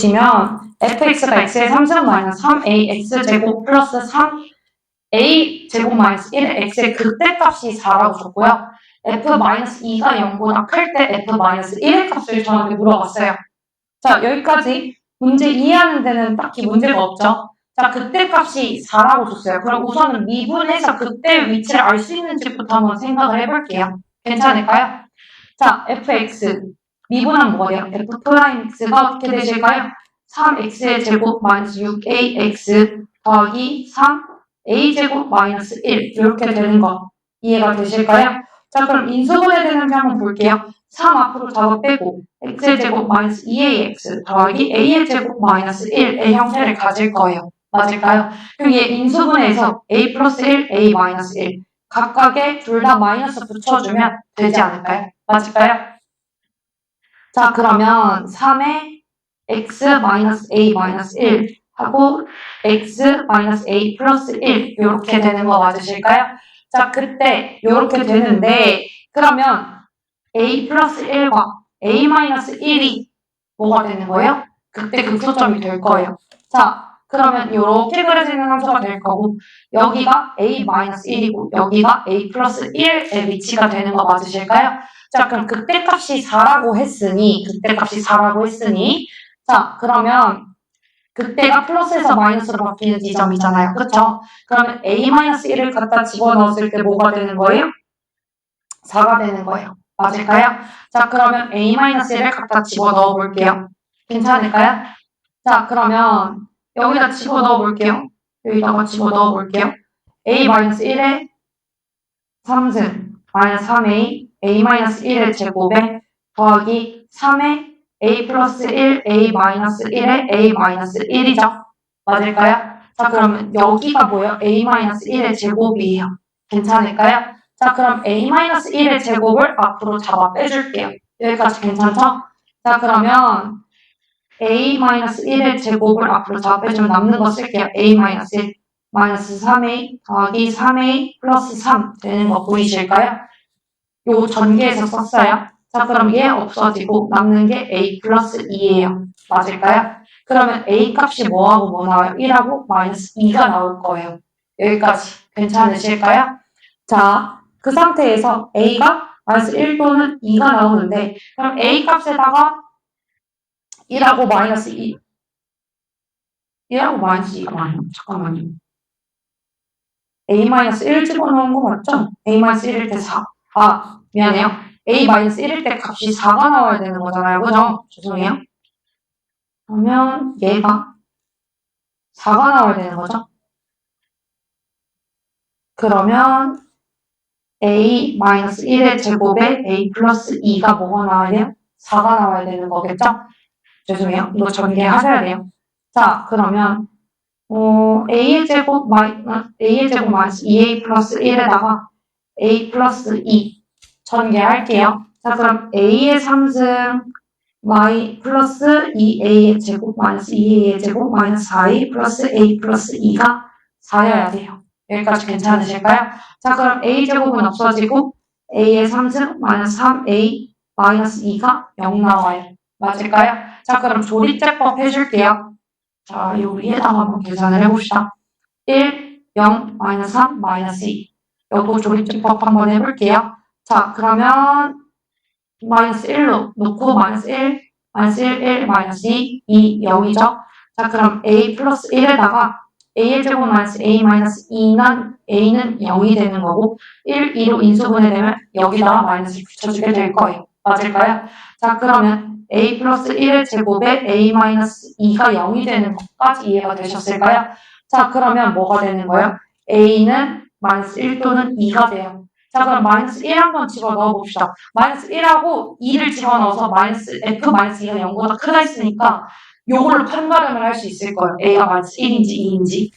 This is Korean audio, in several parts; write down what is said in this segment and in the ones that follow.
보시면 fx가 x의 3승 마이너스 3ax제곱 플러스 3a제곱 마이너스 1의 x의 극대값이 4라고 줬고요. f-2가 0보다 클 때 f-1의 값을 저한테 물어봤어요. 자, 여기까지 문제 이해하는 데는 딱히 문제가 없죠. 자, 극대값이 4라고 줬어요. 그럼 우선은 미분해서 극대의 위치를 알 수 있는지부터 한번 생각을 해볼게요. 괜찮을까요? 자, fx 미분하면 뭐가 돼요? f'x가 어떻게 되실까요? 3x의 제곱 마이너스 6ax 더하기 3a제곱 마이너스 1 이렇게 되는 거 이해가 되실까요? 자, 그럼 인수분해 되는지 한번 볼게요. 3 앞으로 작업 빼고 x의 제곱 마이너스 2ax 더하기 a의 제곱 마이너스 1의 형태를 가질 거예요. 맞을까요? 그럼 얘 인수분해에서 a 플러스 1, a 마이너스 1 각각에 둘 다 마이너스 붙여주면 되지 않을까요? 맞을까요? 자, 그러면 3에 x-a-1 하고 x-a 플러스 1 이렇게 되는 거 맞으실까요? 자, 그때 이렇게 되는데 그러면 a 플러스 1과 a-1이 뭐가 되는 거예요? 그때 극소점이 될 거예요. 자, 그러면 이렇게 그려지는 함수가 될 거고 여기가 a-1이고 여기가 a 플러스 1의 위치가 되는 거 맞으실까요? 자, 그럼 극대값이 4라고 했으니 자, 그러면 극대가 플러스에서 마이너스로 바뀌는 지점이잖아요. 그렇죠? 그러면 a-1을 갖다 집어넣었을 때 뭐가 되는 거예요? 4가 되는 거예요. 맞을까요? 자, 그러면 a-1을 갖다 집어넣어 볼게요. 괜찮을까요? 자, 그러면 여기다 집어넣어 볼게요. 여기다가 집어넣어 볼게요. a-1의 3승 마이너스 3a a-1의 제곱에 더하기 3의 a 플러스 1 a 마이너스 1의 a 마이너스 1이죠. 맞을까요? 자, 그러면 여기가 뭐예요? a 마이너스 1의 제곱이에요. 괜찮을까요? 자, 그럼 a 마이너스 1의 제곱을 앞으로 잡아 빼줄게요. 여기까지 괜찮죠? 자, 그러면 a 마이너스 1의 제곱을 앞으로 잡아 빼주면 남는 거 쓸게요. a 마이너스 1 마이너스 3a 더하기 3a 플러스 3 되는 거 보이실까요? 요 전개에서 썼어요. 자, 그럼 얘 없어지고 남는 게 a 플러스 2예요. 맞을까요? 그러면 a 값이 뭐하고 뭐 나와요? 1하고 마이너스 2가 나올 거예요. 여기까지 괜찮으실까요? 자, 그 상태에서 a가 마이너스 1 또는 2가 나오는데 그럼 a 값에다가 1하고 마이너스 2 1하고 마이너스 2가 많아요. 잠깐만요. a-1 집어넣은 거 맞죠? a-1일 때 4. 아, 미안해요. a-1일 때 값이 4가 나와야 되는 거잖아요. 그죠? 죄송해요. 그러면 얘가 4가 나와야 되는 거죠? 그러면 a-1의 제곱에 a 플러스 2가 뭐가 나와야 돼요? 4가 나와야 되는 거겠죠? 죄송해요. 이거 전개하셔야 돼요. 자, 그러면 a의 제곱 마이너스 2a 플러스 1에다가 a 플러스 2 전개할게요. 자, 그럼 a의 3승 플러스 2a의 제곱 마이너스 2a의 제곱 마이너스 4a 플러스 a 플러스 2가 4여야 돼요. 여기까지 괜찮으실까요? 자, 그럼 a 제곱은 없어지고 a의 3승 마이너스 3a 마이너스 2가 0 나와요. 맞을까요? 자, 그럼 조립제법 해줄게요. 자, 요 위에다가 한번 계산을 해봅시다. 1, 0, 마이너스 3, 마이너스 2. 요거 조립제법 한번 해볼게요. 자, 그러면 마이너스 1로 놓고 마이너스 1, 마이너스 1, 1, 마이너스 2, 2, 0이죠. 자, 그럼 a 플러스 1에다가 a의 제곱 마이너스 a 마이너스 2는 a는 0이 되는 거고 1, 2로 인수분해 되면 여기다가 마이너스를 붙여주게 될 거예요. 맞을까요? 자, 그러면 a 플러스 1의 제곱에 a 마이너스 2가 0이 되는 것까지 이해가 되셨을까요? 자, 그러면 뭐가 되는 거예요? a는 마이너스 1 또는 2가 돼요. 자, 그럼 마이너스 1 한번 집어넣어 봅시다. 마이너스 1하고 2를 집어넣어서 f-2가 0보다 크다 했으니까 요걸로 판가름을 할 수 있을 거예요. a가 마이너스 1인지 2인지.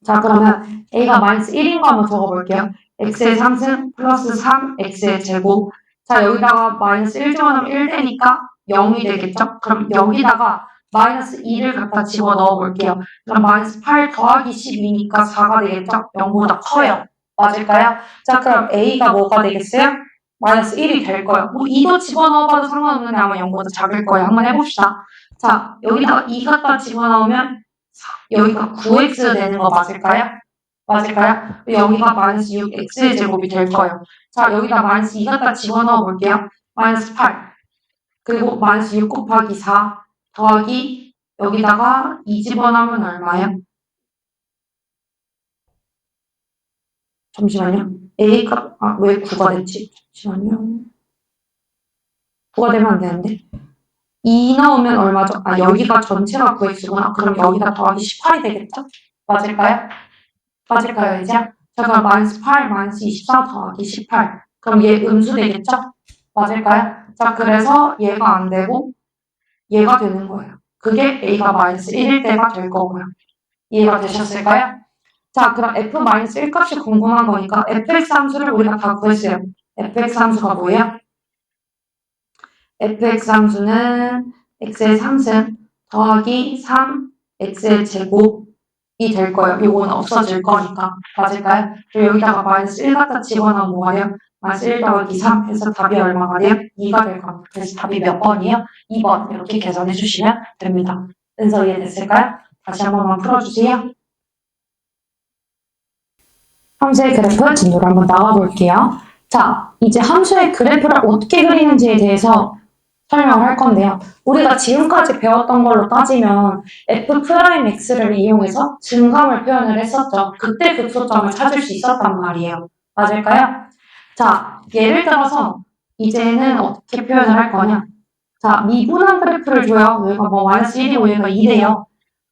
자, 그러면 a가 마이너스 1인 거 한번 적어볼게요. x의 3승 플러스 3x의 제곱. 자, 여기다가 마이너스 1 집어넣으면 1 되니까 0이 되겠죠? 그럼 여기다가 마이너스 2를 갖다 집어넣어 볼게요. 그럼 마이너스 8 더하기 12니까 4가 되겠죠? 0보다 커요. 맞을까요? 자, 그럼 a가 뭐가 되겠어요? 마이너스 1이 될 거예요. 뭐 2도 집어넣어봐도 상관없는데 아마 0보다 작을 거예요. 한번 해봅시다. 자, 여기다가 2 갖다 집어넣으면 여기가 9x 되는 거 맞을까요? 맞을까요? 여기가 마이너스 6x의 제곱이 될 거예요. 자, 여기다 마이너스 2 갖다 집어넣어 볼게요. 마이너스 8. 그리고 마이너스 6 곱하기 4 더하기 여기다가 2 집어넣으면 얼마예요? 잠시만요. A값, 왜 9가 됐지? 잠시만요. 9가 되면 안 되는데. 2 넣으면 얼마죠? 여기가 전체가 9x구나. 그럼 여기다 더하기 18이 되겠죠? 맞을까요? 맞을까요, 이제? 자, 그럼 마이너스 8, 마이너스 24 더하기 18. 그럼 얘 음수 되겠죠? 맞을까요? 자, 그래서 얘가 안 되고 얘가 되는 거예요. 그게 A가 마이너스 1일 때가 될 거고요. 이해가 되셨을까요? 자, 그럼 f-1 값이 궁금한 거니까 fx 함수를 우리가 다 구했어요. fx 함수가 뭐예요? fx 함수는 x의 3승 더하기 3x의 제곱이 될 거예요. 이거는 없어질 거니까. 맞을까요? 그리고 여기다가 마이너스 1 갖다 집어넣으면 뭐가 돼요? 마이너스 1 더하기 3 해서 답이 얼마가 돼요? 2가 될 겁니다. 그래서 답이 몇 번이에요? 2번. 이렇게 계산해 주시면 됩니다. 은서 이해됐을까요? 다시 한 번만 풀어주세요. 함수의 그래프 진도를 한번 나와볼게요. 자, 이제 함수의 그래프를 어떻게 그리는지에 대해서 설명을 할 건데요. 우리가 지금까지 배웠던 걸로 따지면 f'x를 이용해서 증감을 표현을 했었죠. 그때 극소점을 찾을 수 있었단 말이에요. 맞을까요? 자, 예를 들어서 이제는 어떻게 표현을 할 거냐. 자, 미분한 그래프를 줘요. 여기가 뭐 마이너스 1이고 여기가 2대요.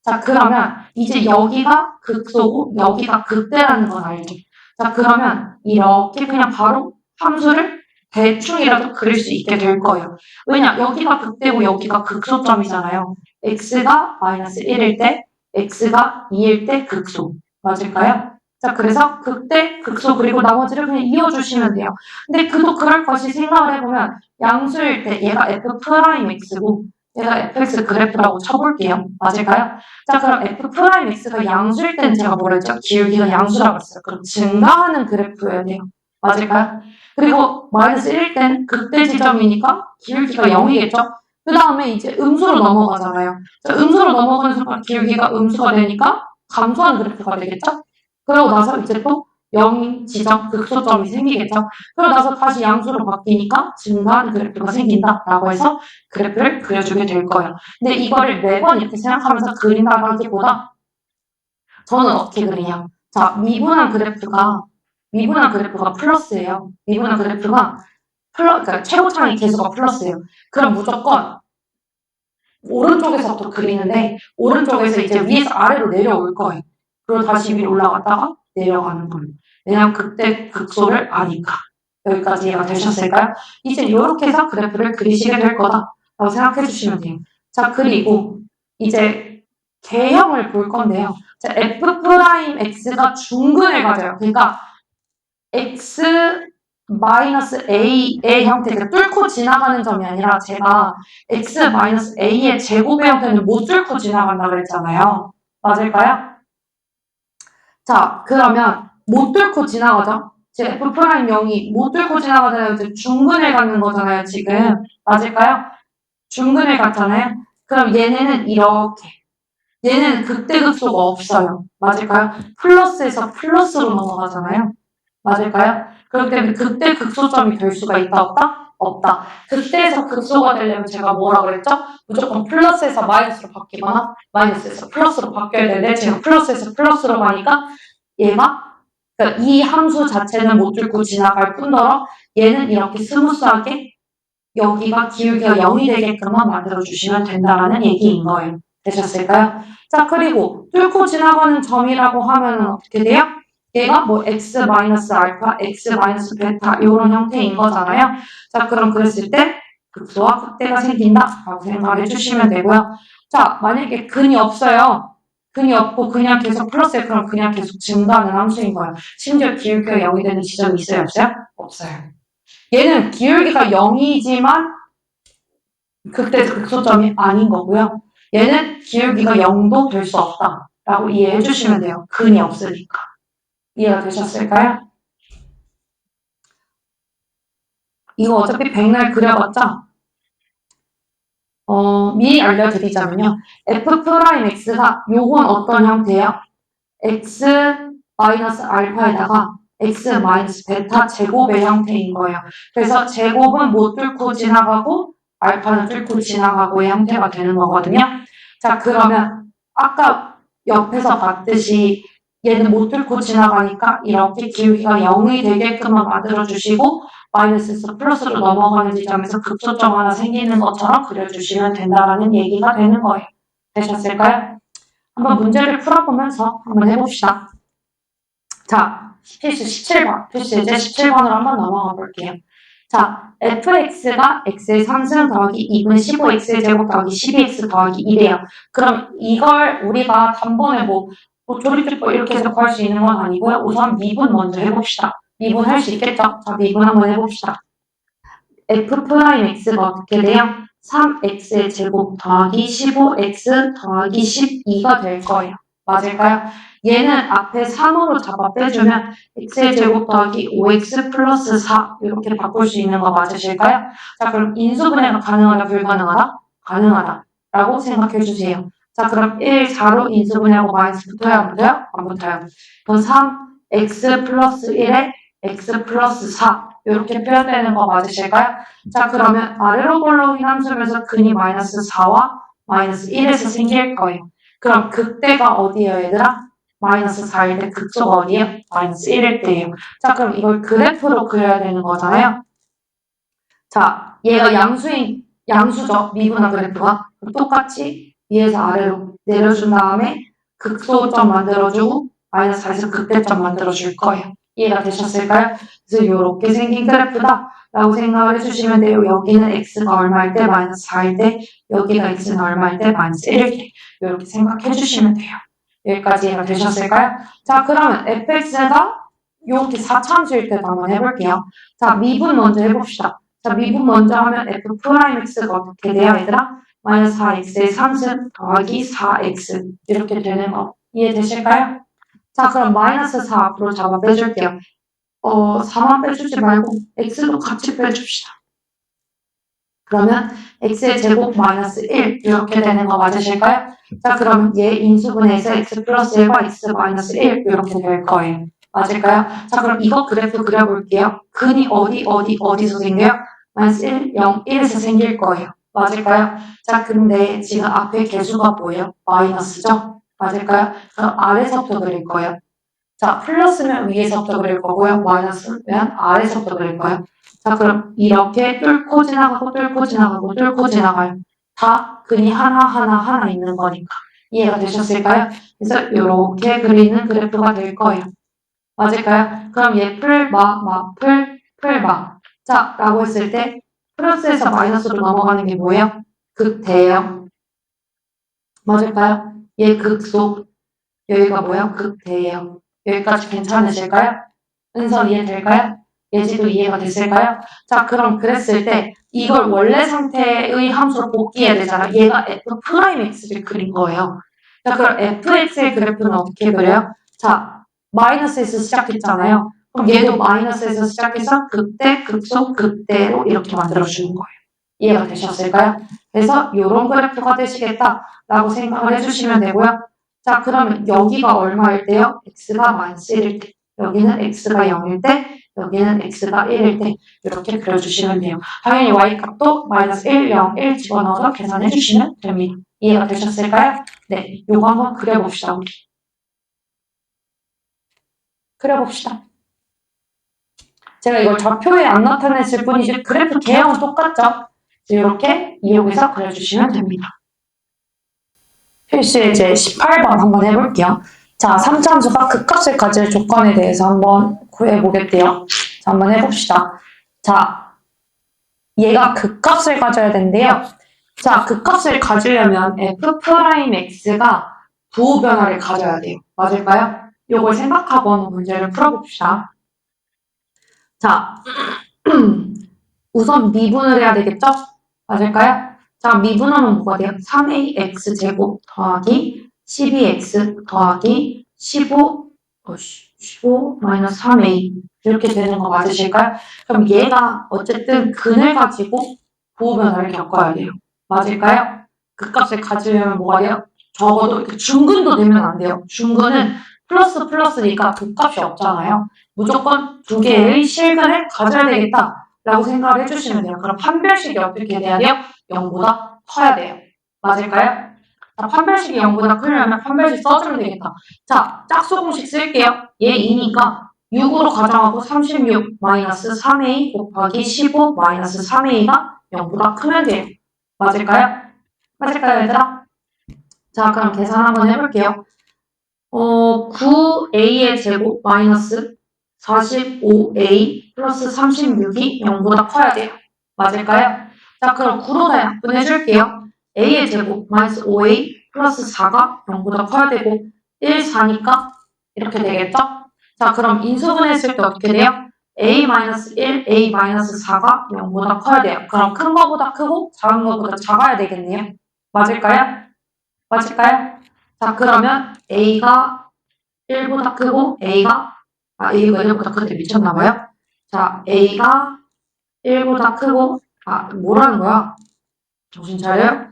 자, 그러면 이제 여기가 극소고 여기가 극대라는 건 알죠? 자, 그러면 이렇게 그냥 바로 함수를 대충이라도 그릴 수 있게 될 거예요. 왜냐? 여기가 극대고 여기가 극소점이잖아요. x가 마이너스 1일 때, x가 2일 때 극소. 맞을까요? 자, 그래서 극대, 극소, 그리고 나머지를 그냥 이어주시면 돼요. 근데 그도 그럴 것이 생각을 해보면 양수일 때 얘가 f'x고 얘가 fx 그래프라고 쳐볼게요. 맞을까요? 자, 그럼 f'x가 양수일 때는 제가 뭐라 했죠? 기울기가 양수라고 했어요. 그럼 증가하는 그래프여야 돼요. 맞을까요? 그리고 마이너스 1일 때는 극대 지점이니까 기울기가 0이겠죠? 그 다음에 이제 음수로 넘어가잖아요. 자, 음수로 넘어가는 순간 기울기가 음수가 되니까 감소하는 그래프가 되겠죠? 그러고 나서 이제 또 0 지점, 극소점이 생기겠죠? 그러고 나서 다시 양수로 바뀌니까 증가하는 그래프가 생긴다라고 해서 그래프를 그려주게 될 거예요. 근데 이거를 매번 이렇게 생각하면서 그린다고 하기보다 저는 어떻게 그리냐. 자, 미분한 그래프가 플러스예요. 미분한 그래프가 그러니까 최고차의 개수가 플러스예요. 그럼 무조건 오른쪽에서부터 그리는데 오른쪽에서 이제 위에서 아래로 내려올 거예요. 그리고 다시 위로 올라갔다가 내려가는 거예요. 왜냐면 그때 극소를 아니까. 여기까지 이해가 되셨을까요? 이제 이렇게 해서 그래프를 그리시게 될 거다라고 생각해 주시면 돼요. 자, 그리고 이제 개형을 볼 건데요. 자, f'x가 중근을 가져요. 그러니까 x 마이너스 a의 형태가 뚫고 지나가는 점이 아니라 제가 x 마이너스 a의 제곱의 형태는 못 뚫고 지나간다고 그랬잖아요. 맞을까요? 자, 그러면 못 뚫고 지나가죠? 제 F'0이 못 뚫고 지나가잖아요. 이제 중근을 갖는 거잖아요, 지금. 맞을까요? 중근을 갖잖아요? 그럼 얘네는 이렇게. 얘는 극대극소가 없어요. 맞을까요? 플러스에서 플러스로 넘어가잖아요. 맞을까요? 그렇기 때문에 극대 극소점이 될 수가 있다, 없다? 없다. 극대에서 극소가 되려면 제가 뭐라 그랬죠? 무조건 플러스에서 마이너스로 바뀌거나 마이너스에서 플러스로 바뀌어야 되는데 제가 플러스에서 플러스로 가니까 얘가 그러니까 이 함수 자체는 못 뚫고 지나갈 뿐더러 얘는 이렇게 스무스하게 여기가 기울기가 0이 되게끔만 만들어주시면 된다라는 얘기인 거예요. 되셨을까요? 자, 그리고 뚫고 지나가는 점이라고 하면 어떻게 돼요? 얘가 뭐 x 마이너스 알파, x 마이너스 베타 이런 형태인 거잖아요. 자, 그럼 그랬을 때 극소와 극대가 생긴다라고 생각을 해주시면 되고요. 자, 만약에 근이 없어요. 근이 없고 그냥 계속 플러스에 그럼 그냥 계속 증가하는 함수인 거예요. 심지어 기울기가 0이 되는 지점이 있어요, 없어요? 없어요. 얘는 기울기가 0이지만 극대에서 극소점이 아닌 거고요. 얘는 기울기가 0도 될 수 없다라고 이해해 주시면 돼요. 근이 없으니까. 이해가 되셨을까요? 이거 어차피 백날 그려봤자 미리 알려드리자면요. F'X가 요건 어떤 형태예요? X 마이너스 알파에다가 X 마이너스 베타 제곱의 형태인 거예요. 그래서 제곱은 못 뚫고 지나가고 알파는 뚫고 지나가고의 형태가 되는 거거든요. 자, 그러면 아까 옆에서 봤듯이 얘는 못 뚫고 지나가니까 이렇게 기울기가 0이 되게끔만 만들어주시고 마이너스에서 플러스로 넘어가는 지점에서 극소점 하나 생기는 것처럼 그려주시면 된다라는 얘기가 되는 거예요. 되셨을까요? 한번 문제를 풀어보면서 한번 해봅시다. 자, 필수 17번. 필수 이제 17번으로 한번 넘어가 볼게요. 자, fx가 x의 3승 더하기 2분 15x의 제곱 더하기 12x 더하기 1이에요. 그럼 이걸 우리가 단번에 조립조법 이렇게 해서 구할 수 있는 건 아니고요. 우선 미분 먼저 해봅시다. 미분 할 수 있겠죠? 자, 미분 한번 해봅시다. f'x가 어떻게 돼요? 3x의 제곱 더하기 15x 더하기 12가 될 거예요. 맞을까요? 얘는 앞에 3으로 잡아 빼주면 x의 제곱 더하기 5x 플러스 4 이렇게 바꿀 수 있는 거 맞으실까요? 자, 그럼 인수분해가 가능하다, 불가능하다? 가능하다 라고 생각해 주세요. 자, 그럼 1, 4로 인수분해하고 마이너스 붙어요? 안 붙어요? 안 붙어요. 그럼 3x 플러스 1에 x 플러스 4 이렇게 표현되는 거 맞으실까요? 자, 그러면 아래로 볼록인 함수면서 근이 마이너스 4와 마이너스 1에서 생길 거예요. 그럼 극대가 어디예요, 얘들아? 마이너스 4일 때 극소가 어디예요? 마이너스 1일 때예요. 자, 그럼 이걸 그래프로 그려야 되는 거잖아요. 자, 얘가 양수죠. 미분화 그래프가. 똑같이 위에서 아래로 내려준 다음에 극소점 만들어주고 마이너스 4에서 극대점 만들어줄 거예요. 이해가 되셨을까요? 그래서 이렇게 생긴 그래프다 라고 생각을 해주시면 돼요. 여기는 x가 얼마일 때 마이너스 4일 때, 여기가 x는 얼마일 때 마이너스 1일 때 이렇게 생각해 주시면 돼요. 여기까지 이해가 되셨을까요? 자, 그러면 fx가 이렇게 4참수일 때도 한번 해볼게요. 자, 미분 먼저 해봅시다. 자, 미분 먼저 하면 f'x가 어떻게 돼요, 얘들아? 마이너스 4x의 3승 더하기 4x 이렇게 되는 거 이해되실까요? 자, 그럼 마이너스 4 앞으로 잡아 빼줄게요. 4만 빼주지 말고 x도 같이 빼줍시다. 그러면 x의 제곱 마이너스 1 이렇게 되는 거 맞으실까요? 자, 그럼 얘 인수분해에서 x 플러스 1과 x 마이너스 1 이렇게 될 거예요. 맞을까요? 자, 그럼 이거 그래프 그려볼게요. 근이 어디서 생겨요? 마이너스 1, 0, 1에서 생길 거예요. 맞을까요? 자, 근데 지금 앞에 개수가 뭐예요? 마이너스죠? 맞을까요? 그럼 아래서부터 그릴 거예요. 자, 플러스면 위에서부터 그릴 거고요. 마이너스면 아래서부터 그릴 거예요. 자, 그럼 이렇게 뚫고 지나가고 뚫고 지나가고 뚫고 지나가요. 다 근이 하나 있는 거니까. 이해가 되셨을까요? 그래서 이렇게 그리는 그래프가 될 거예요. 맞을까요? 그럼 얘 풀마. 자, 라고 했을 때 플러스에서 마이너스로 넘어가는 게 뭐예요? 극대예요. 맞을까요? 얘 극소. 여기가 뭐예요? 극대예요. 여기까지 괜찮으실까요? 은서 이해될까요? 예지도 이해가 됐을까요? 자, 그럼 그랬을 때 이걸 원래 상태의 함수로 복귀해야 되잖아. 얘가 f'x를 그린 거예요. 자, 그럼 fx의 그래프는 어떻게 그려요? 자, 마이너스에서 시작했잖아요. 그럼 얘도 마이너스에서 시작해서 극대, 극소, 극대로 이렇게 만들어주는 거예요. 이해가 되셨을까요? 그래서 이런 그래프가 되시겠다라고 생각을 해주시면 되고요. 자, 그러면 여기가 얼마일 때요? x가 마이너스 1일 때, 여기는 x가 0일 때, 여기는 x가 1일 때 이렇게 그려주시면 돼요. 당연히 y값도 마이너스 1, 0, 1 집어넣어서 계산해 주시면 됩니다. 이해가 되셨을까요? 네, 요거 한번 그려봅시다. 우리. 그려봅시다. 제가 이걸 좌표에 안 나타냈을 뿐이지 그래프 개형은 똑같죠? 이렇게 이용해서 그려주시면 됩니다. 필수 이제 18번 한번 해볼게요. 자, 3차함수가 극값을 가질 조건에 대해서 한번 구해보겠대요. 자, 한번 해봅시다. 자, 얘가 극값을 가져야 되는데요. 자, 극값을 가지려면 f'x가 부호 변화를 가져야 돼요. 맞을까요? 이걸 생각하고 한번 문제를 풀어봅시다. 자, 우선 미분을 해야 되겠죠? 맞을까요? 자, 미분하면 뭐가 돼요? 3ax 제곱 더하기 12x 더하기 15 마이너스 3a 이렇게 되는 거 맞으실까요? 그럼 얘가 어쨌든 근을 가지고 부호 변화를 겪어야 돼요. 맞을까요? 극값을 가지려면 뭐가 돼요? 적어도 이렇게 중근도 되면 안 돼요. 중근은 플러스 플러스니까 극값이 없잖아요. 무조건 두 개의 실근을 가져야 되겠다라고 생각을 해주시면 돼요. 그럼 판별식이 어떻게 돼야 돼요? 0보다 커야 돼요. 맞을까요? 자, 판별식이 0보다 크려면 판별식 써주면 되겠다. 자, 짝수 공식 쓸게요. 얘 2니까 6으로 가정하고 36 마이너스 3a 곱하기 15 마이너스 3a가 0보다 크면 돼요. 맞을까요? 맞을까요, 얘들아? 자, 그럼 계산 한번 해볼게요. 9a의 제곱 마이너스 45a 플러스 36이 0보다 커야 돼요. 맞을까요? 자, 그럼 9로 다 약분해줄게요. a의 제곱 마이너스 5a 플러스 4가 0보다 커야 되고 1, 4니까 이렇게 되겠죠? 자, 그럼 인수분해했을 때 어떻게 돼요? a-1, a-4가 0보다 커야 돼요. 그럼 큰 거보다 크고 작은 거보다 작아야 되겠네요. 맞을까요? 맞을까요? 자, 그러면 a가 1보다 크고 a가 1보다 크게 미쳤나봐요. 자, a가 1보다 크고 뭐라는 거야? 정신 차려요?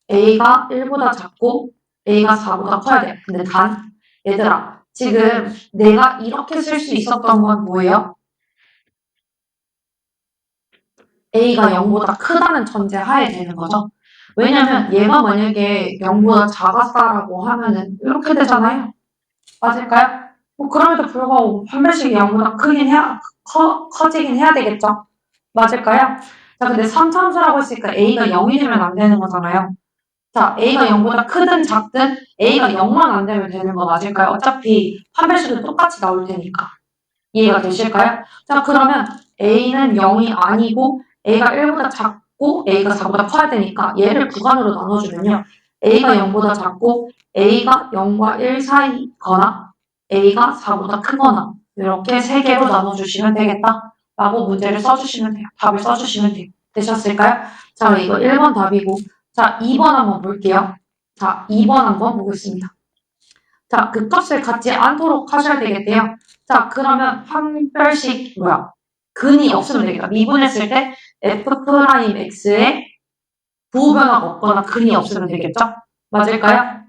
a가 1보다 작고 a가 4보다 커야 돼. 근데 단 얘들아 지금 내가 이렇게 쓸 수 있었던 건 뭐예요? a가 0보다 크다는 전제 하에 되는 거죠. 왜냐면 얘가 만약에 0보다 작았다라고 하면은 이렇게 되잖아요. 맞을까요? 뭐 그럼에도 불구하고 판별식이 0보다 커지긴 해야 되겠죠. 맞을까요? 자, 근데 3참수라고 했으니까 a가 0이 되면 안 되는 거잖아요. 자, a가 0보다 크든 작든 a가 0만 안 되면 되는 거 맞을까요? 어차피 판별식은 똑같이 나올 테니까. 이해가 되실까요? 자, 그러면 a는 0이 아니고 a가 1보다 작고 a가 4보다 커야 되니까 얘를 구간으로 나눠주면요. a가 0보다 작고 a가 0과 1 사이거나 a가 4보다 크거나 이렇게 세 개로 나눠주시면 되겠다라고 문제를 써주시면 돼요. 답을 써주시면 돼요. 되셨을까요? 자, 이거 1번 답이고 자, 2번 한번 볼게요. 자, 2번 한번 보겠습니다. 자, 그 값을 갖지 않도록 하셔야 되겠대요. 자, 그러면 판별식 근이 없으면 되겠다. 미분했을 때 f'x에 부호변화가 없거나 근이 없으면 되겠죠? 맞을까요?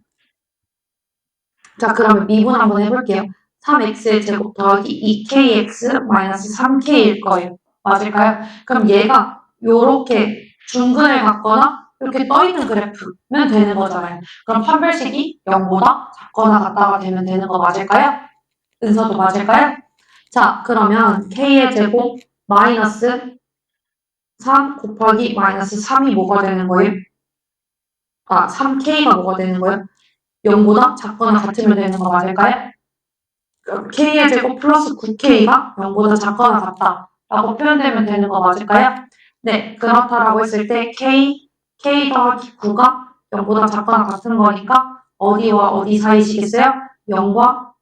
자, 그러면 미분 한번 해볼게요. 3x의 제곱 더하기 2kx 마이너스 3k일 거예요. 맞을까요? 그럼 얘가 요렇게 중근을 갖거나 이렇게 떠있는 그래프면 되는 거잖아요. 그럼 판별식이 0보다 작거나 같다가 되면 되는 거 맞을까요? 은서도 맞을까요? 자, 그러면 k의 제곱 마이너스 3 곱하기 마이너스 3이 뭐가 되는 거예요? 3k가 뭐가 되는 거예요? 0보다 작거나 같으면 되는 거 맞을까요? k의 제곱 플러스 9k가 0보다 작거나 같다라고 표현되면 되는 거 맞을까요? 네, 그렇다라고 했을 때 k 더하기 9가 0보다 작거나 같은 거니까 어디와 어디 사이시겠어요? 0과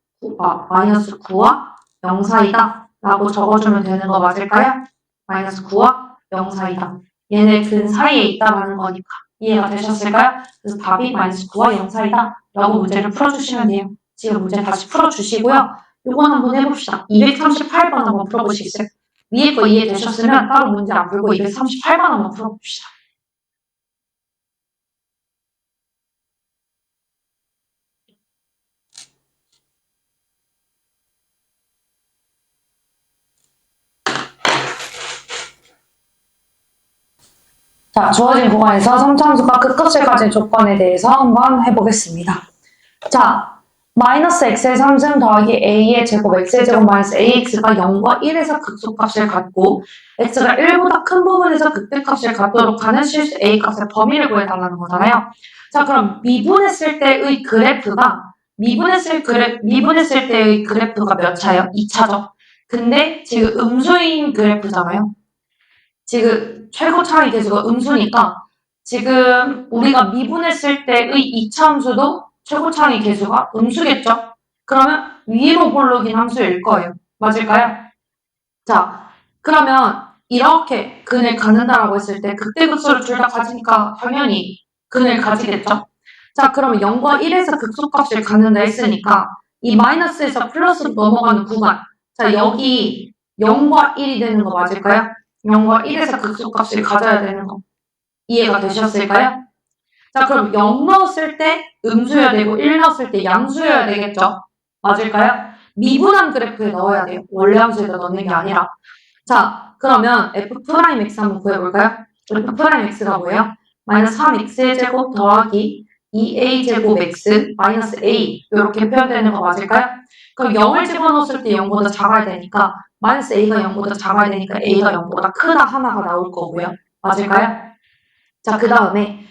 마이너스 9와 0 사이다 라고 적어주면 되는 거 맞을까요? 마이너스 9와 0 사이다. 얘네 근 사이에 있다라는 거니까 이해가 되셨을까요? 그래서 답이 마이너스 9와 0 사이다 라고 문제를 풀어주시면 돼요. 지금 문제 다시 풀어주시고요. 요건 한번 해봅시다. 238번 한번 풀어보시겠어요? 위에 거 이해되셨으면 따로 문제 안 풀고 238번 한번 풀어봅시다. 자, 주어진 구간에서 3차함수가 극값을 가진 조건에 대해서 한번 해보겠습니다. 자, 마이너스 x의 3승 더하기 a의 제곱 x의 제곱 마이너스 ax가 0과 1에서 극소값을 갖고 x가 1보다 큰 부분에서 극대값을 갖도록 하는 실수 a 값의 범위를 구해달라는 거잖아요. 자, 그럼 미분했을 때의 그래프가 미분했을 때의 그래프가 몇 차예요? 2차죠. 근데 지금 음수인 그래프잖아요. 지금 최고 차이 계수가 음수니까 지금 우리가 미분했을 때의 2차 함수도 최고 차이 계수가 음수겠죠? 그러면 위로 볼록인 함수일 거예요. 맞을까요? 자, 그러면 이렇게 근을 갖는다라고 했을 때 극대극소를 둘 다 가지니까 당연히 근을 가지겠죠? 자, 그러면 0과 1에서 극소값을 갖는다 했으니까 이 마이너스에서 플러스로 넘어가는 구간 자, 여기 0과 1이 되는 거 맞을까요? 0과 1에서 극소값을 가져야 되는 거. 이해가 되셨을까요? 자, 그럼 0 넣었을 때 음수여야 되고 1 넣었을 때 양수여야 되겠죠? 맞을까요? 미분한 그래프에 넣어야 돼요. 원래 함수에다 넣는 게 아니라. 자, 그러면 f'x 한번 구해볼까요? f'x가 뭐예요? 마이너스 3x의 제곱 더하기 2a 제곱 x 마이너스 a 이렇게 표현되는 거 맞을까요? 그럼 0을 집어넣었을 때 0보다 작아야 되니까 마이너스 a가 0보다 작아야 되니까 a가 0보다 크다 하나가 나올 거고요. 맞을까요? 자, 그 다음에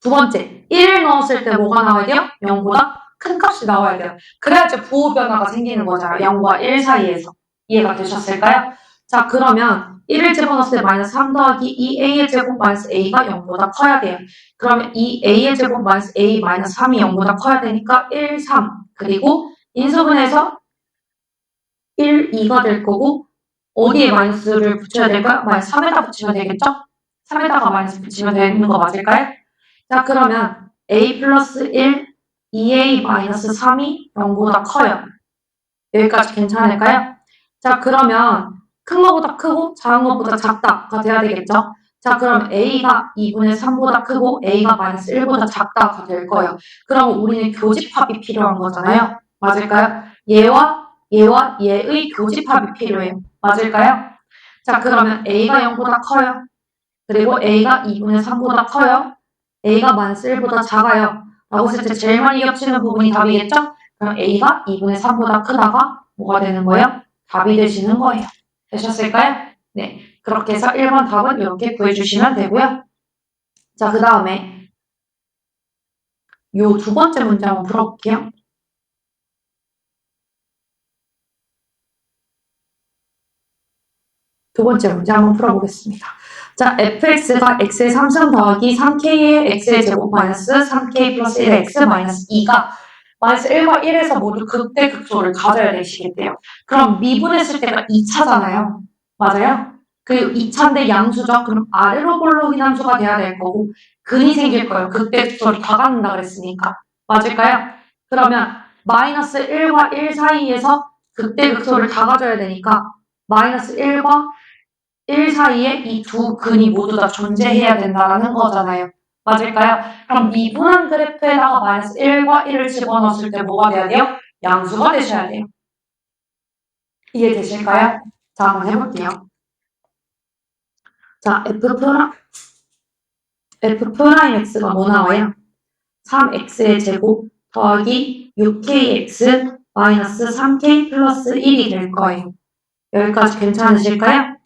두 번째 1을 넣었을 때 뭐가 나와야 돼요? 0보다 큰 값이 나와야 돼요. 그래야지 부호 변화가 생기는 거잖아요. 0과 1 사이에서. 이해가 되셨을까요? 자, 그러면 1을 집어넣었을 때 마이너스 3 더하기 2a의 제곱 마이너스 a가 0보다 커야 돼요. 그러면 2a의 제곱 마이너스 a 마이너스 3이 0보다 커야 되니까 1, 3. 그리고 인수분해서 1, 2가 될 거고 어디에 마이너스를 붙여야 될까요? 마이너스 3에다 붙이면 되겠죠? 3에다가 마이너스 붙이면 되는 거 맞을까요? 자, 그러면 a 플러스 1, 2a 마이너스 3이 0보다 커요. 여기까지 괜찮을까요? 자, 그러면 큰 거보다 크고 작은 것보다 작다가 돼야 되겠죠? 자, 그럼 a가 2분의 3보다 크고 a가 마이너스 1보다 작다가 될 거예요. 그럼 우리는 교집합이 필요한 거잖아요. 맞을까요? 얘와 얘의 교집합이 필요해요. 맞을까요? 자, 그러면 a가 0보다 커요. 그리고 a가 2분의 3보다 커요. a가 마이너스 1보다 작아요. 라고 했을 때 제일 많이 겹치는 부분이 답이겠죠? 그럼 a가 2분의 3보다 크다가 뭐가 되는 거예요? 답이 되시는 거예요. 되셨을까요? 네. 그렇게 해서 1번 답은 이렇게 구해주시면 되고요. 자, 그 다음에 요 두 번째 문제 한번 풀어볼게요. 두 번째 문제 한번 풀어보겠습니다. 자, fx가 x의 3승 더하기 3k의 x의 제곱 마이너스 3k 플러스 1의 x 마이너스 2가 마이너스 1과 1에서 모두 극대 극소를 가져야 되시겠대요. 그럼 미분했을 때가 2차잖아요. 맞아요? 그 2차인데 양수죠? 그럼 아래로 볼록인 함수가 돼야 될 거고 근이 생길 거예요. 극대 극소를 다 갖는다 그랬으니까. 맞을까요? 그러면 마이너스 1과 1 사이에서 극대 극소를 다 가져야 되니까 마이너스 1과 1 사이에 이 두 근이 모두 다 존재해야 된다는 거잖아요. 맞을까요? 그럼 미분한 그래프에다가 마이너스 1과 1을 집어넣었을 때 뭐가 돼야 돼요? 양수가 되셔야 돼요. 이해되실까요? 자, 한번 해볼게요. 자, f'x가 뭐 나와요? 3x의 제곱 더하기 6kx 마이너스 3k 플러스 1이 될 거예요. 여기까지 괜찮으실까요?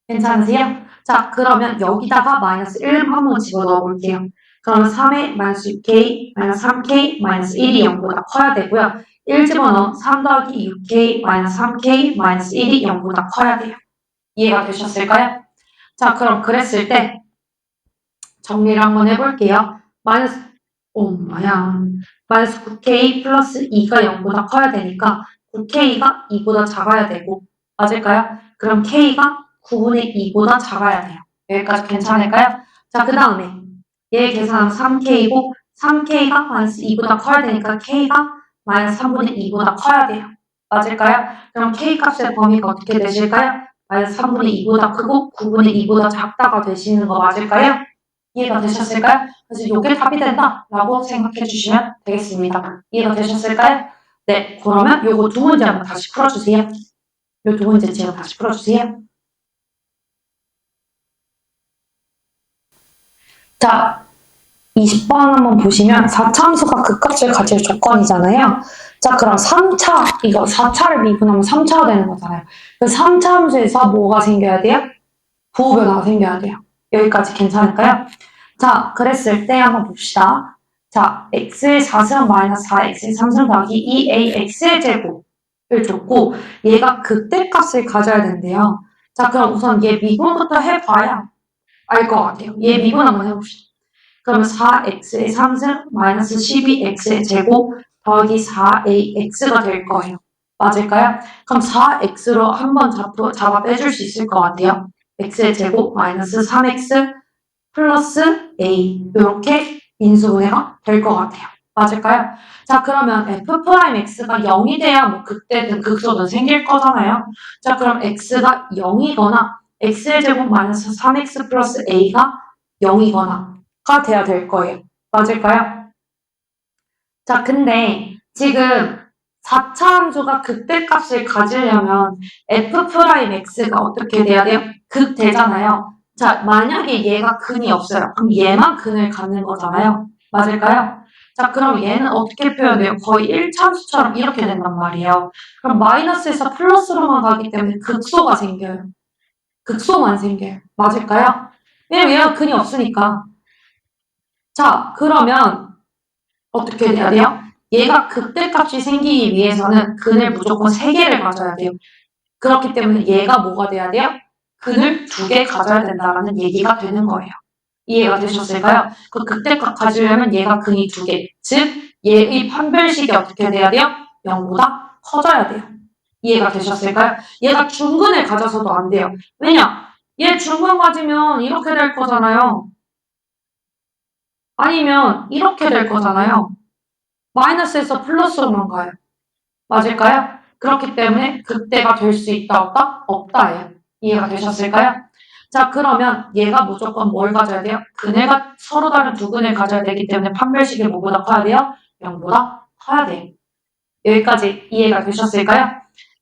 괜찮으세요? 자, 그러면 여기다가 마이너스 1 한번 집어넣어 볼게요. 그러면 3의 마이너스 6k, 마이너스 3k, 마이너스 1이 0보다 커야 되고요. 1 집어넣어 3 더하기 6k, 마이너스 3k, 마이너스 1이 0보다 커야 돼요. 이해가 되셨을까요? 자, 그럼 그랬을 때 정리를 한번 해볼게요. 마이너스, 마이너스 9k 플러스 2가 0보다 커야 되니까 9k가 2보다 작아야 되고, 맞을까요? 그럼 k가 9분의 2보다 작아야 돼요. 여기까지 괜찮을까요? 자, 그 다음에 얘 계산하면 3k이고 3k가 마이너스 2보다 커야 되니까 k가 마이너스 3분의 2보다 커야 돼요. 맞을까요? 그럼 k 값의 범위가 어떻게 되실까요? 마이너스 3분의 2보다 크고 9분의 2보다 작다가 되시는 거 맞을까요? 이해가 되셨을까요? 그래서 이게 답이 된다라고 생각해 주시면 되겠습니다. 이해가 되셨을까요? 네, 그러면 요거 두 문제 한번 다시 풀어주세요. 요 두 문제 지금 다시 풀어주세요. 자, 20번 한번 보시면 4차 함수가 극값을 가질 조건이잖아요. 자, 그럼 3차, 이거 4차를 미분하면 3차가 되는 거잖아요. 그 3차 함수에서 뭐가 생겨야 돼요? 부호 변화가 생겨야 돼요. 여기까지 괜찮을까요? 자, 그랬을 때 한번 봅시다. 자, x의 4승 마이너스 4x의 3승 더하기 2ax의 제곱을 줬고 얘가 극대값을 가져야 된대요. 자, 그럼 우선 얘 미분부터 해봐야 알 것 같아요. 얘 미분 한번 해봅시다. 그러면 4x의 3승 마이너스 12x의 제곱 더하기 4ax가 될 거예요. 맞을까요? 그럼 4x로 한번 잡아 빼줄 수 있을 것 같아요. x의 제곱 마이너스 3x 플러스 a 이렇게 인수분해가 될 것 같아요. 맞을까요? 자, 그러면 f'x가 0이 돼야 뭐 극대든 극소든 생길 거잖아요. 자, 그럼 x가 0이거나 x의 제곱 마이너스 3x 플러스 a가 0이거나가 돼야 될 거예요. 맞을까요? 자, 근데 지금 4차 함수가 극대값을 가지려면 f'x가 어떻게 돼야 돼요? 극대잖아요. 자, 만약에 얘가 근이 없어요. 그럼 얘만 근을 갖는 거잖아요. 맞을까요? 자, 그럼 얘는 어떻게 표현돼요? 거의 1차 함수처럼 이렇게 된단 말이에요. 그럼 마이너스에서 플러스로만 가기 때문에 극소가 생겨요. 극소만 생겨요. 맞을까요? 왜냐면 얘가 근이 없으니까. 자, 그러면 어떻게 돼야 돼요? 얘가 극대값이 생기기 위해서는 근을 무조건 3개를 가져야 돼요. 그렇기 때문에 얘가 뭐가 돼야 돼요? 근을 2개 가져야 된다는 얘기가 되는 거예요. 이해가 되셨을까요? 그 극대값 가지려면 얘가 근이 2개. 즉, 얘의 판별식이 어떻게 돼야 돼요? 0보다 커져야 돼요. 이해가 되셨을까요? 얘가 중근을 가져서도 안 돼요. 왜냐? 얘 중근 가지면 이렇게 될 거잖아요. 아니면 이렇게 될 거잖아요. 마이너스에서 플러스로만 가요. 맞을까요? 그렇기 때문에 극대가 될 수 있다, 없다? 없다예요. 이해가 되셨을까요? 자, 그러면 얘가 무조건 뭘 가져야 돼요? 근해가 서로 다른 두 근을 가져야 되기 때문에 판별식이 뭐보다 커야 돼요? 0보다 커야 돼요. 여기까지 이해가 되셨을까요?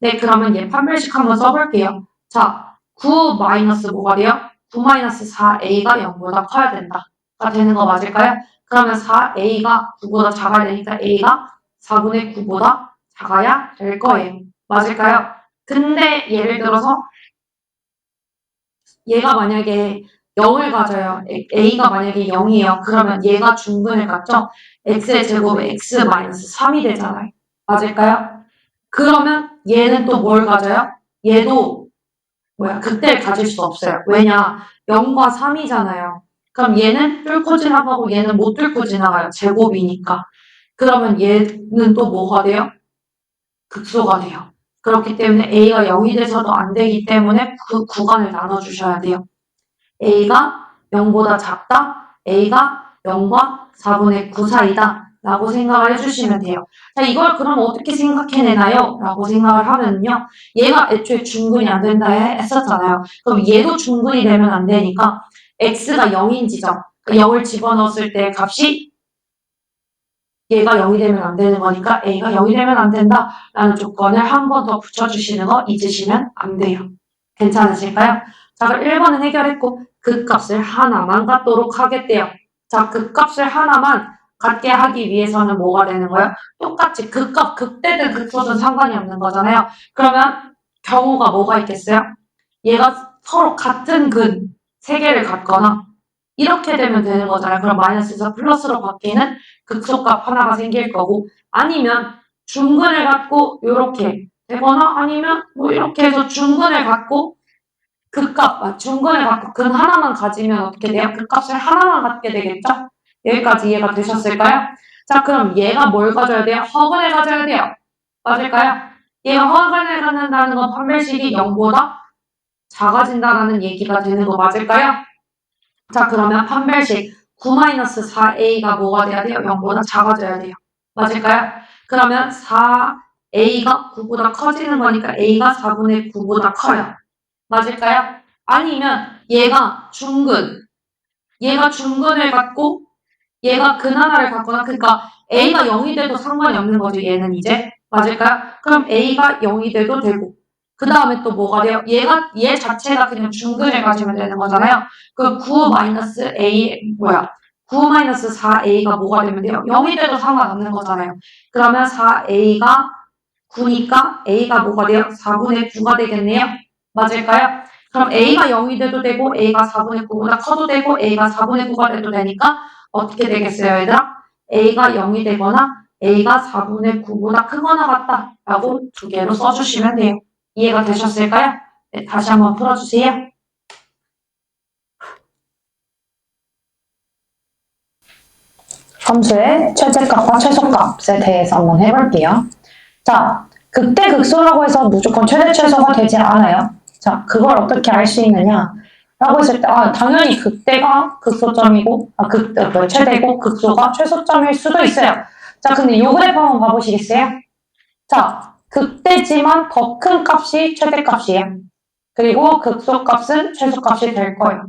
네, 그러면 얘 판별식 한번 써볼게요. 자, 9 마이너스 뭐가 돼요? 9 마이너스 4a가 0보다 커야 된다가 되는 거 맞을까요? 그러면 4a가 9보다 작아야 되니까 a가 4분의 9보다 작아야 될 거예요. 맞을까요? 근데 예를 들어서 얘가 만약에 0을 가져요. a가 만약에 0이에요. 그러면 얘가 중근을 갖죠? x의 제곱에 x-3이 되잖아요. 맞을까요? 그러면 얘는 또 뭘 가져요? 얘도 극대를 가질 수 없어요. 왜냐? 0과 3이잖아요. 그럼 얘는 뚫고 지나가고 얘는 못 뚫고 지나가요. 제곱이니까. 그러면 얘는 또 뭐가 돼요? 극소가 돼요. 그렇기 때문에 a가 0이 돼서도 안 되기 때문에 그 구간을 나눠주셔야 돼요. a가 0보다 작다, a가 0과 4분의 9 사이다 라고 생각을 해주시면 돼요. 자, 이걸 그럼 어떻게 생각해내나요? 라고 생각을 하면요. 얘가 애초에 중근이 안 된다 했었잖아요. 그럼 얘도 중근이 되면 안 되니까 x가 0인 지점, 0을 집어넣었을 때 값이 얘가 0이 되면 안 되는 거니까 a가 0이 되면 안 된다라는 조건을 한 번 더 붙여주시는 거 잊으시면 안 돼요. 괜찮으실까요? 자, 그럼 1번은 해결했고 그 값을 하나만 갖도록 하겠대요. 자, 그 값을 하나만 갖게 하기 위해서는 뭐가 되는 거예요? 똑같이 그 값, 극대든 극소든 상관이 없는 거잖아요. 그러면 경우가 뭐가 있겠어요? 얘가 서로 같은 근 3개를 갖거나 이렇게 되면 되는 거잖아요. 그럼 마이너스에서 플러스로 바뀌는 극소값 하나가 생길 거고 아니면 중근을 갖고 이렇게 되거나 아니면 뭐 이렇게 해서 중근을 갖고 극값, 중근을 갖고 근 하나만 가지면 어떻게 돼요? 극값을 하나만 갖게 되겠죠? 여기까지 이해가 되셨을까요? 자, 그럼 얘가 뭘 가져야 돼요? 허근을 가져야 돼요. 맞을까요? 얘가 허근을 갖는다는 건 판별식이 0보다 작아진다는 얘기가 되는 거 맞을까요? 자, 그러면 판별식 9-4a가 뭐가 돼야 돼요? 0보다 작아져야 돼요. 맞을까요? 그러면 4a가 9보다 커지는 거니까 a가 4분의 9보다 커요. 맞을까요? 아니면 얘가 중근을 갖고 얘가 근 하나를 갖거나 그러니까 a가 0이 돼도 상관이 없는 거죠. 얘는 이제 맞을까요? 그럼 a가 0이 돼도 되고 그 다음에 또 뭐가 돼요? 얘 자체가 그냥 중근을 가지면 되는 거잖아요. 그 9-4a가 뭐가 되면 돼요? 0이 돼도 상관없는 거잖아요. 그러면 4a가 9니까 a가 뭐가 돼요? 4분의 9가 되겠네요. 맞을까요? 그럼 a가 0이 돼도 되고 a가 4분의 9보다 커도 되고 a가 4분의 9가 돼도 되니까 어떻게 되겠어요, 얘들아? a가 0이 되거나 a가 4분의 9보다 크거나 같다 라고 2개로 써주시면 돼요. 이해가 되셨을까요? 네, 다시 한번 풀어주세요. 함수의 최대값과 최소값에 대해서 한번 해볼게요. 자, 극대 극소라고 해서 무조건 최대 최소가 되지 않아요. 자, 그걸 어떻게 알 수 있느냐? 라고 했을 때, 당연히 극대가 극소점이고, 최대고 극소가 최소점일 수도 있어요. 자, 근데 요 그래프 한번 봐보시겠어요? 자, 극대지만 더 큰 값이 최대값이에요. 그리고 극소값은 최소값이 될 거예요.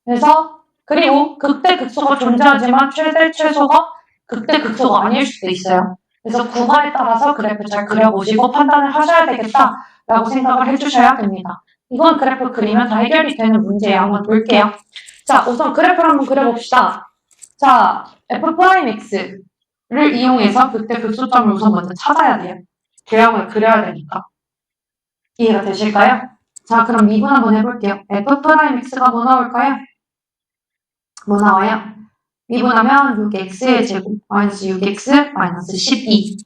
그래서 그리고 극대 극소가 존재하지만 최대 최소가 극대 극소가 아닐 수도 있어요. 그래서 구간에 따라서 그래프 잘 그려보시고 판단을 하셔야 되겠다라고 생각을 해주셔야 됩니다. 이건 그래프 그리면 다 해결이 되는 문제예요. 한번 볼게요. 자, 우선 그래프를 한번 그려봅시다. 자, f'x를 이용해서 극대 극소점을 우선 먼저 찾아야 돼요. 계량을 그려야 되니까. 이해가 되실까요? 자, 그럼 미분 한번 해볼게요. f'x가 뭐 나올까요? 뭐 나와요? 미분하면 6x의 제곱 마이너스 6x 마이너스 12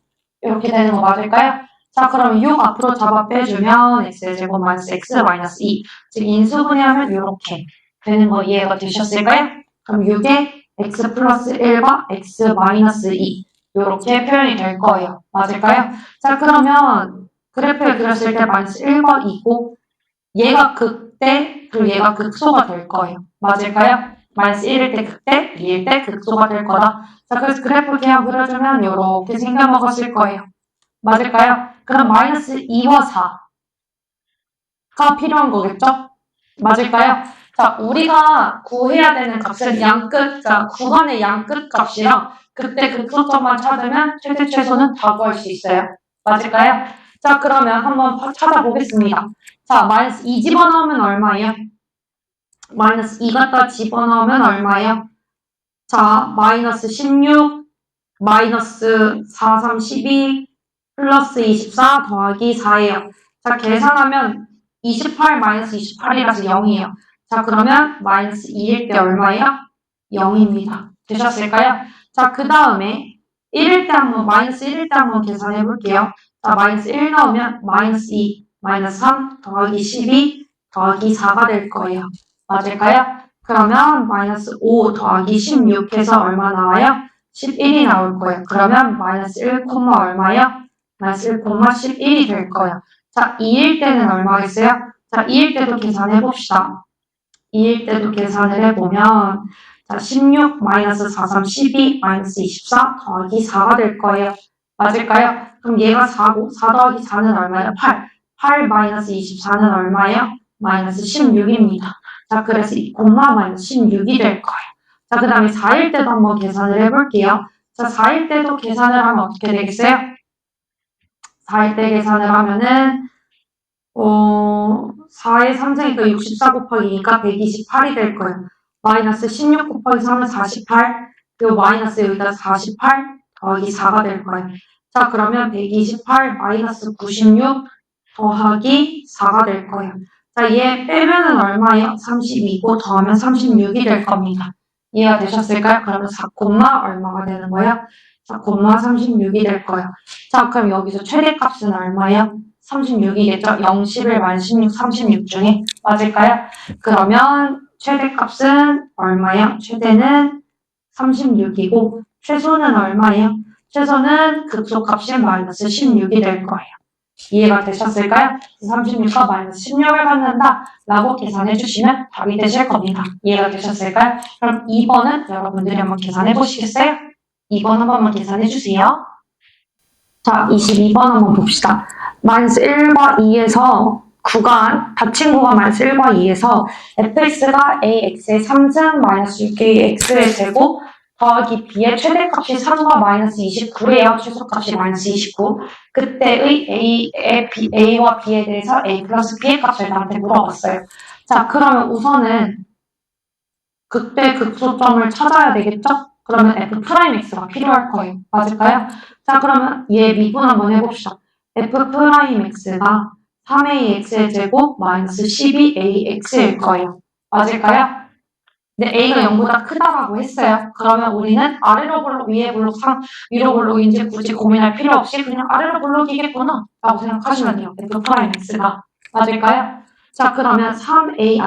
이렇게 되는 거 맞을까요? 자, 그럼 6 앞으로 잡아 빼주면 x의 제곱 마이너스 x 마이너스 2 즉 인수분해하면 이렇게 되는 거 이해가 되셨을까요? 그럼 6에 x 플러스 1과 x 마이너스 2 이렇게 표현이 될 거예요. 맞을까요? 자, 그러면 그래프를 그렸을 때 마이너스 1과 2고 얘가 극대 그리고 얘가 극소가 될 거예요. 맞을까요? 마이너스 1일 때 극대, 2일 때 극소가 될 거다. 자, 그래서 그래프 그냥 그려주면 이렇게 생겨먹었을 거예요. 맞을까요? 그럼 마이너스 2와 4가 필요한 거겠죠? 맞을까요? 자, 우리가 구해야 되는 값은 양끝, 자, 구간의 양끝 값이랑 그때 극소점만 찾으면 최대 최소는 다 구할 수 있어요. 맞을까요? 자, 그러면 한번 찾아보겠습니다. 자, 마이너스 2 집어넣으면 얼마예요? 마이너스 2 갖다 집어넣으면 얼마예요? 자, 마이너스 16, 마이너스 4, 3, 12, 플러스 24 더하기 4예요. 자, 계산하면 28 마이너스 28이라서 0이에요. 자, 그러면 마이너스 2일 때 얼마예요? 0입니다. 되셨을까요? 자, 그 다음에 1일 때 한번, 마이너스 1일 때 한번 계산해 볼게요. 자, 마이너스 1 나오면 마이너스 2, 마이너스 3 더하기 12 더하기 4가 될 거예요. 맞을까요? 그러면 마이너스 5 더하기 16 해서 얼마 나와요? 11이 나올 거예요. 그러면 마이너스 1, 얼마요? 마이너스 1, 11이 될 거예요. 자, 2일 때는 얼마겠어요? 자, 2일 때도 계산해 봅시다. 2일 때도 계산을 해보면 자, 16 마이너스 4, 3, 12 마이너스 24 더하기 4가 될 거예요. 맞을까요? 그럼 얘가 4고 4 더하기 4는 얼마예요? 8. 8 마이너스 24는 얼마예요? 마이너스 16입니다. 자, 그래서 이 콤마 마이너스 16이 될 거예요. 자, 그 다음에 4일 때도 한번 계산을 해볼게요. 자, 4일 때도 계산을 하면 어떻게 되겠어요? 4일 때 계산을 하면은 4의 3乘이니까 64 곱하기니까 128이 될 거예요. 마이너스 16 곱하기 3은 48 그리고 마이너스 여기다 48 더하기 4가 될 거예요. 자, 그러면 128 마이너스 96 더하기 4가 될 거예요. 자, 얘 빼면은 얼마예요? 32고 더하면 36이 될 겁니다. 이해가 되셨을까요? 그러면 4, 얼마가 되는 거예요? 4, 36이 될 거예요. 자, 그럼 여기서 최대값은 얼마예요? 36이겠죠? 0, 11, 만 16, 36 중에 맞을까요? 그러면 최대값은 얼마예요? 최대는 36이고 최소는 얼마예요? 최소는 극소값이 마이너스 16이 될 거예요. 이해가 되셨을까요? 36과 마이너스 16을 갖는다 라고 계산해 주시면 답이 되실 겁니다. 이해가 되셨을까요? 그럼 2번은 여러분들이 한번 계산해 보시겠어요? 2번 한 번만 계산해 주세요. 자, 22번 한번 봅시다. 마이너스 1과 2에서 구간, 닫힌 구간 마이너스 1과 2에서 fx가 ax의 3승 마이너스 6ax의 제곱 더하기 b의 최대값이 3과 마이너스 29래요. 최소값이 마이너스 29. 그때의 a와 b에 대해서 a 플러스 b의 값을 나한테 물어봤어요. 자, 그러면 우선은 극대 극소점을 찾아야 되겠죠? 그러면 f'x가 필요할 거예요. 맞을까요? 자, 그러면 얘 미분 한번 해봅시다. f'x가 3ax의 제곱 마이너스 12ax일 거예요. 맞을까요? 근데 a가 0보다 크다라고 했어요. 그러면 우리는 아래로 블록, 위에 블록, 위로 블록인지 굳이 고민할 필요 없이 그냥 아래로 블록이겠구나 라고 생각하시면 돼요. f'x가. 맞을까요? 자, 그러면 3ax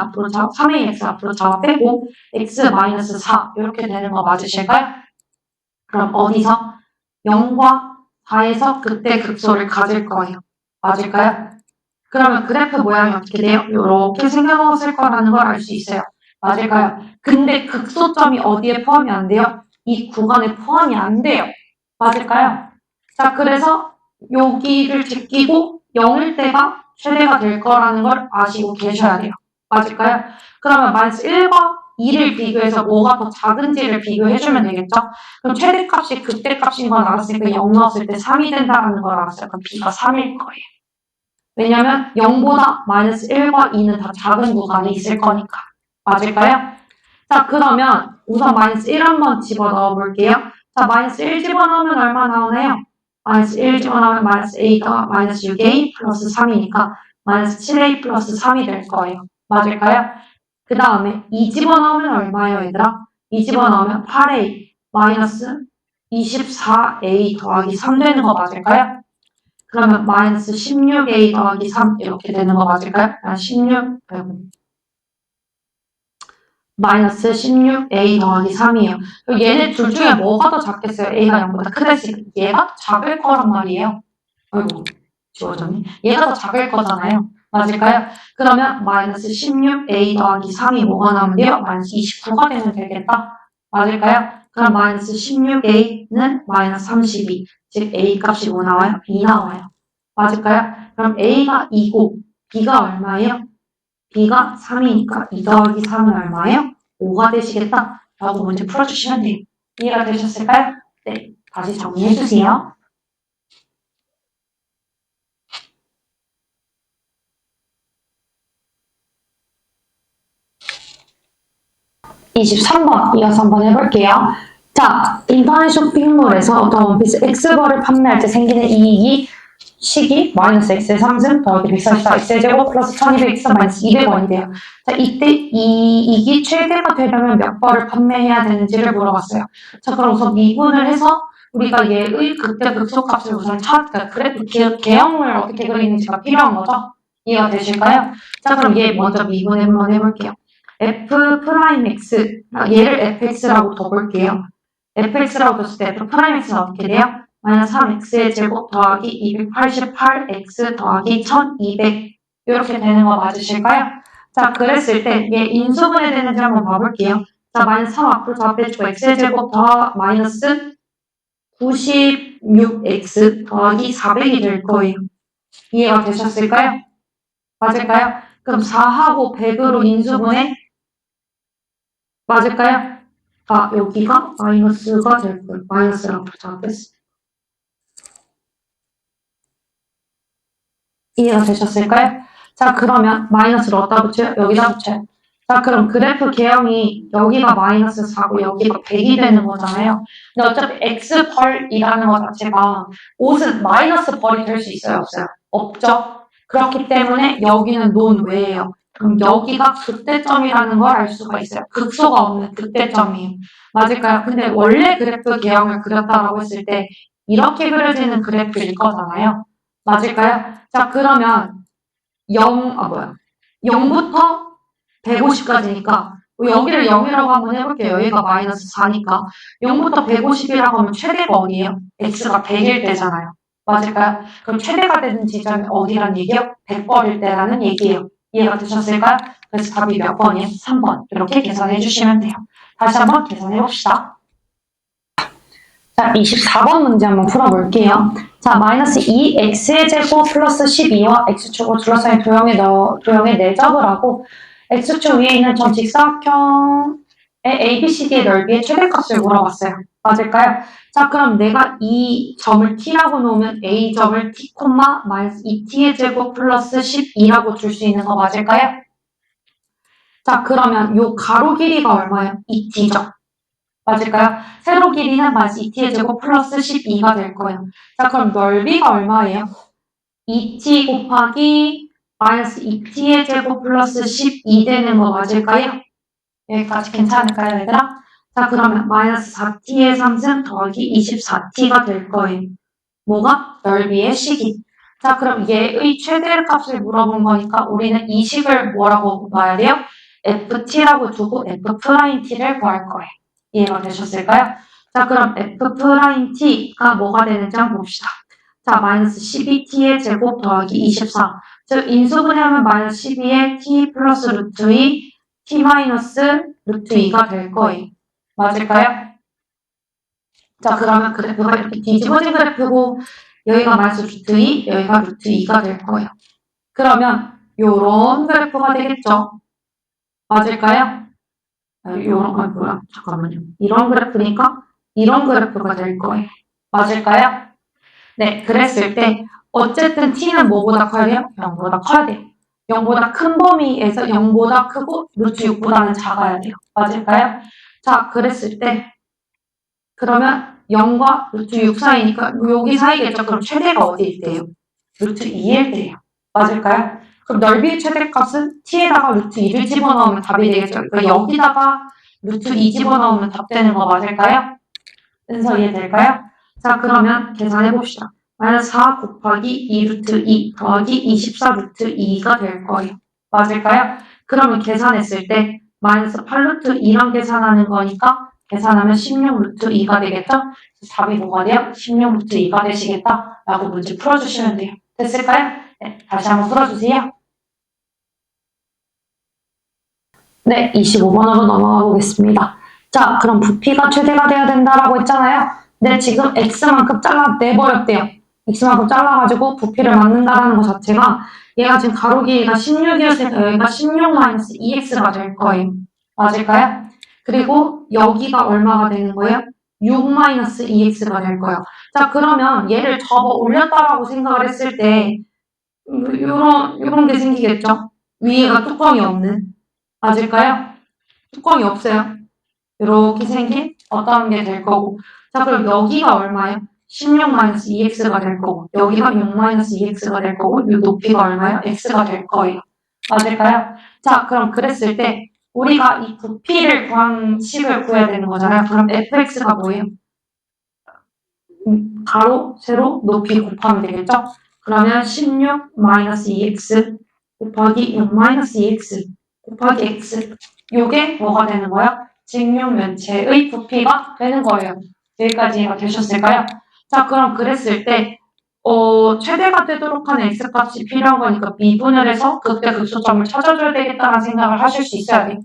앞으로 잡아 빼고 x-4 이렇게 되는 거 맞으실까요? 그럼 어디서? 0과 4에서 극대 극소를 가질 거예요. 맞을까요? 그러면 그래프 모양이 어떻게 돼요? 이렇게 생겨났을 거라는 걸 알 수 있어요. 맞을까요? 근데 극소점이 어디에 포함이 안 돼요? 이 구간에 포함이 안 돼요. 맞을까요? 자, 그래서 여기를 제끼고 0일 때가 최대가 될 거라는 걸 아시고 계셔야 돼요. 맞을까요? 그러면 마이너스 1과 2를 비교해서 뭐가 더 작은지를 비교해주면 되겠죠? 그럼 최대값이 극대값인 건 알았으니까 0 넣었을 때 3이 된다는 걸 알았어요. 그럼 b가 3일 거예요. 왜냐면 0보다 마이너스 1과 2는 다 작은 구간에 있을 거니까. 맞을까요? 자, 그러면 우선 마이너스 1 한번 집어넣어 볼게요. 자, 마이너스 1 집어넣으면 얼마 나오나요? 마이너스 1 집어넣으면 마이너스 A가 마이너스 6A 플러스 3이니까 마이너스 7A 플러스 3이 될 거예요. 맞을까요? 그 다음에 2 집어넣으면 얼마예요, 얘들아? 2 집어넣으면 8A 마이너스 24A 더하기 3 되는 거 맞을까요? 그러면 마이너스 16A 더하기 3 이렇게 되는 거 맞을까요? 16, 마이너스 16A 더하기 3이에요. 얘네 둘 중에 뭐가 더 작겠어요? A가 0보다 크다시 얘가 더 작을 거란 말이에요. 아이고, 지워졌네. 얘가 더 작을 거잖아요. 맞을까요? 그러면 마이너스 16A 더하기 3이 뭐가 나오면 돼요? 마이너스 29가 되면 되겠다. 맞을까요? 그럼 마이너스 16A는 마이너스 32. 즉 A 값이 뭐 나와요? 2 나와요. 맞을까요? 그럼 A가 2고 B가 얼마예요? B가 3이니까 2 더하기 3은 얼마예요? 5가 되시겠다. 라고 문제 풀어주시면 돼요. 이해가 되셨을까요? 네. 다시 정리해주세요. 23번 이어서 한번 해볼게요. 자, 인터넷 쇼핑몰에서 더 원피스 X벌을 판매할 때 생기는 이익이 시기 마이너스 X의 3승 더하기 144 X의 제곱 플러스 1200X 마이너스 200원이 돼요. 자, 이때 이익이 최대가 되려면 몇 벌을 판매해야 되는지를 물어봤어요. 자, 그럼 우선 미분을 해서 우리가 얘의 극대 극소값을 우선 그러니까 그래프 개형을 어떻게 그리는지가 필요한 거죠? 이해가 되실까요? 자, 그럼 얘 먼저 미분 한번 해볼게요. f 프라임 x 얘를 fx라고 둬볼게요. fx라고 뒀을 때 f 프라임 x는 어떻게 돼요? 마이너스 3x의 제곱 더하기 288x 더하기 1200 이렇게 되는 거 맞으실까요? 자, 그랬을 때 얘 인수분해 되는지 한번 봐볼게요. 자, 마이너스 3 앞으로 다 빼주고 x의 제곱 더 마이너스 96x 더하기 400이 될 거예요. 이해가 되셨을까요? 맞을까요? 그럼 4하고 100으로 인수분해 맞을까요? 아, 여기가 마이너스가 될 거예요. 마이너스라고 잡겠습니다. 이해가 되셨을까요? 자, 그러면 마이너스를 어디다 붙여요? 여기다 붙여요. 자, 그럼 그래프 개형이 여기가 마이너스 4고 여기가 100이 되는 거잖아요. 근데 어차피 x벌이라는 것 자체가 옷은 마이너스 벌이 될 수 있어요? 없어요? 없죠? 그렇기 때문에 여기는 논외예요. 그럼 여기가 극대점이라는 걸 알 수가 있어요. 극소가 없는 극대점이에요. 맞을까요? 근데 원래 그래프 개형을 그렸다라고 했을 때 이렇게 그려지는 그래프일 거잖아요. 맞을까요? 자, 그러면 0부터 150까지니까 여기를 0이라고 한번 해볼게요. 여기가 마이너스 4니까 0부터 150이라고 하면 최대가 어디예요? x가 100일 때잖아요. 맞을까요? 그럼 최대가 되는 지점이 어디란 얘기예요? 100번일 때라는 얘기예요. 이해가 되셨을까요? 그래서 답이 몇 번이에요? 3번. 이렇게 계산해 주시면 돼요. 다시 한번 계산해 봅시다. 자, 24번 문제 한번 풀어볼게요. 자, 마이너스 2x의 제곱 플러스 12와 x축으로 둘러싸인 도형의 내접을 하고 x축 위에 있는 전 직사각형의 ABCD의 넓이의 최대값을 물어봤어요. 맞을까요? 자, 그럼 내가 이 점을 t라고 놓으면 a점을 t, 마이너스 2t의 제곱 플러스 12라고 줄 수 있는 거 맞을까요? 자, 그러면 요 가로 길이가 얼마예요? 2t죠. 맞을까요? 세로 길이는 마이너스 2t의 제곱 플러스 12가 될 거예요. 자, 그럼 넓이가 얼마예요? 2t 곱하기 마이너스 2t의 제곱 플러스 12 되는 거 맞을까요? 여기까지 괜찮을까요, 얘들아? 자, 그러면 마이너스 4t의 3승 더하기 24t가 될 거예요. 뭐가? 넓이의 식이. 자, 그럼 얘의 최대값을 물어본 거니까 우리는 이 식을 뭐라고 봐야 돼요? ft라고 두고 f't를 구할 거예요. 이해가 되셨을까요? 자, 그럼 f't가 뭐가 되는지 한번 봅시다. 자, 마이너스 12t의 제곱 더하기 24. 즉, 인수분해하면 마이너스 12의 t 플러스 루트 2, t 마이너스 루트 2가 될 거예요. 맞을까요? 자, 그러면 그래프가 이렇게 뒤집어진 그래프고, 여기가 마이너스 루트 2, 여기가 루트 2가 될 거예요. 그러면 요런 그래프가 되겠죠? 맞을까요? 뭐야? 잠깐만요. 이런 그래프니까 이런 그래프가 될 거예요. 맞을까요? 네, 그랬을 때 어쨌든 t는 뭐보다 커야 돼요? 0보다 커야 돼요. 0보다 큰 범위에서 0보다 크고 루트 6보다는 작아야 돼요. 맞을까요? 자, 그랬을 때 그러면 0과 루트 6 사이니까 여기 사이겠죠? 그럼 최대가 어디일 때요? 루트 2일 때요. 맞을까요? 그럼 넓이의 최대값은 t에다가 루트 2를 집어넣으면 답이 되겠죠? 그러니까 여기다가 루트 2 집어넣으면 답 되는 거 맞을까요? 은서 이해될까요? 자, 그러면 계산해봅시다. 마이너스 4 곱하기 2 루트 2 더하기 24 루트 2가 될 거예요. 맞을까요? 그러면 계산했을 때 마이너스 8 루트 2랑 계산하는 거니까 계산하면 16 루트 2가 되겠죠? 답이 뭐가 돼요? 16 루트 2가 되시겠다 라고 문제 풀어주시면 돼요. 됐을까요? 네, 다시 한번 풀어주세요. 네, 25번으로 넘어가 보겠습니다. 자, 그럼 부피가 최대가 돼야 된다라고 했잖아요. 근데 지금 x만큼 잘라내버렸대요. x만큼 잘라가지고 부피를 만든다라는 것 자체가 얘가 지금 가로 길이가 16이었으니까 여기가 16-2x가 될 거예요. 맞을까요? 그리고 여기가 얼마가 되는 거예요? 6-2x가 될 거예요. 자, 그러면 얘를 접어 올렸다라고 생각을 했을 때 요런 게 생기겠죠? 위에가 뚜껑이 없는. 맞을까요? 뚜껑이 없어요. 이렇게 생긴 어떤 게 될 거고. 자, 그럼 여기가 얼마예요? 16-2x가 될 거고, 여기가 6-2x가 될 거고, 이 높이가 얼마예요? x가 될 거예요. 맞을까요? 자, 그럼 그랬을 때 우리가 이 부피를 구한 식을 구해야 되는 거잖아요. 그럼 fx가 뭐예요? 가로, 세로, 높이 곱하면 되겠죠? 그러면 16-2x 곱하기 6-2x 곱하기 x. 요게 뭐가 되는 거예요? 직육면체의 부피가 되는 거예요. 여기까지 이해가 되셨을까요? 자, 그럼 그랬을 때 최대가 되도록 하는 x값이 필요한 거니까 미분을 해서 극대극소점을 찾아줘야 되겠다는 생각을 하실 수 있어야 돼요.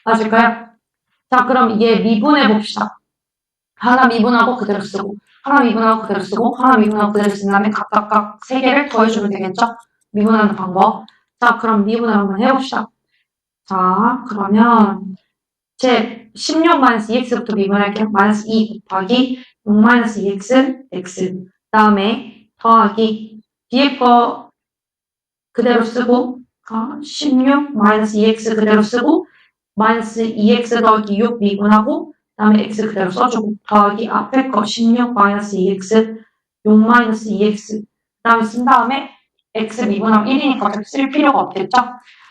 맞을까요? 자, 그럼 얘 미분해 봅시다. 하나 미분하고 그대로 쓰고, 하나 미분하고 그대로 쓰고, 하나 미분하고 그대로 쓴 다음에 각각 3개를 더해주면 되겠죠? 미분하는 방법. 자, 그럼 미분을 한번 해봅시다. 자, 그러면 제 16-2x부터 미분할게요. 마이너스 2 곱하기 6-2x, x. 다음에 더하기 뒤에 거 그대로 쓰고 16-2x 그대로 쓰고 마이너스 2x 더하기 6 미분하고 다음에 x 그대로 써주고 더하기 앞에 거 16-2x 6-2x 다음에 쓴 다음에 x 미분하면 1이니까 쓸 필요가 없겠죠?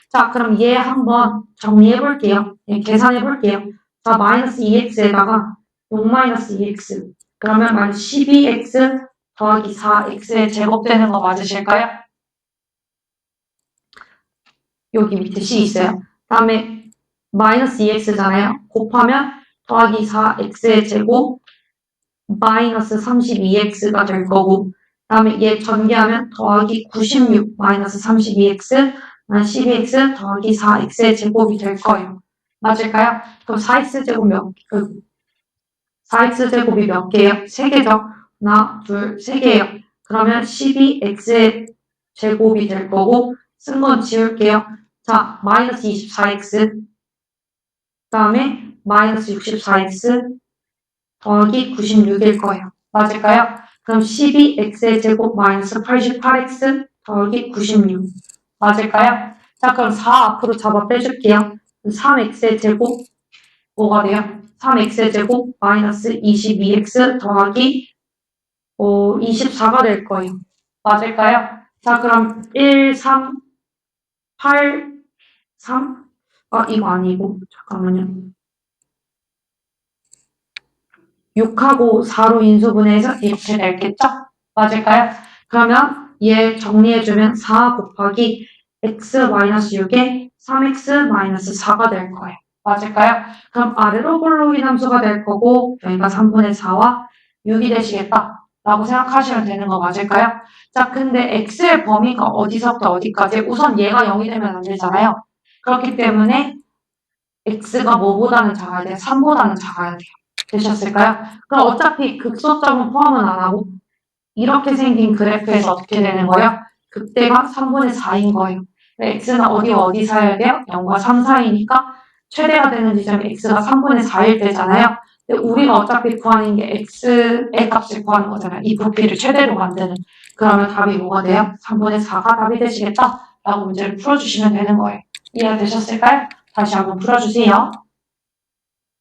자, 그럼 얘 한번 정리해 볼게요. 계산해 볼게요. 자, 마이너스 2x에다가 6-2x 그러면 마이너스 12x 더하기 4x의 제곱되는 거 맞으실까요? 여기 밑에 c 있어요. 다음에 마이너스 2x잖아요. 곱하면 더하기 4x의 제곱 마이너스 32x가 될 거고 다음에 얘 전개하면 더하기 96 마이너스 32x 12x 더하기 4x의 제곱이 될 거예요. 맞을까요? 그럼 4x 제곱 4x 제곱이 몇 개예요? 3개죠. 하나, 둘, 3개예요. 그러면 12x의 제곱이 될 거고 쓴 건 지울게요. 자, 마이너스 24x 다음에 마이너스 64x 더하기 96일 거예요. 맞을까요? 그럼 12x의 제곱 마이너스 88x 더하기 96 맞을까요? 자, 그럼 4 앞으로 잡아 빼줄게요. 3x의 제곱 뭐가 돼요? 3x의 제곱 마이너스 22x 더하기 24가 될 거예요. 맞을까요? 자, 그럼 1, 3, 8, 3 이거 아니고 잠깐만요. 6하고 4로 인수분해해서 이렇게 낼겠죠? 맞을까요? 그러면 얘 정리해주면 4 곱하기 x-6에 3x-4가 될 거예요. 맞을까요? 그럼 아래로 볼록인 함수가 될 거고 여기가 3분의 4와 6이 되시겠다 라고 생각하시면 되는 거 맞을까요? 자, 근데 x의 범위가 어디서부터 어디까지? 우선 얘가 0이 되면 안 되잖아요. 그렇기 때문에 x가 뭐보다는 작아야 돼요? 3보다는 작아야 돼요. 되셨을까요? 그럼 어차피 극소점은 포함은 안 하고 이렇게 생긴 그래프에서 어떻게 되는 거예요? 극대가 3분의 4인 거예요. x는 어디와 어디 사이야 돼요? 0과 3 사이니까 최대가 되는 지점이 x가 3분의 4일 때잖아요. 근데 우리가 어차피 구하는 게 x의 값을 구하는 거잖아요. 이 부피를 최대로 만드는. 그러면 답이 뭐가 돼요? 3분의 4가 답이 되시겠다? 라고 문제를 풀어주시면 되는 거예요. 이해되셨을까요? 다시 한번 풀어주세요.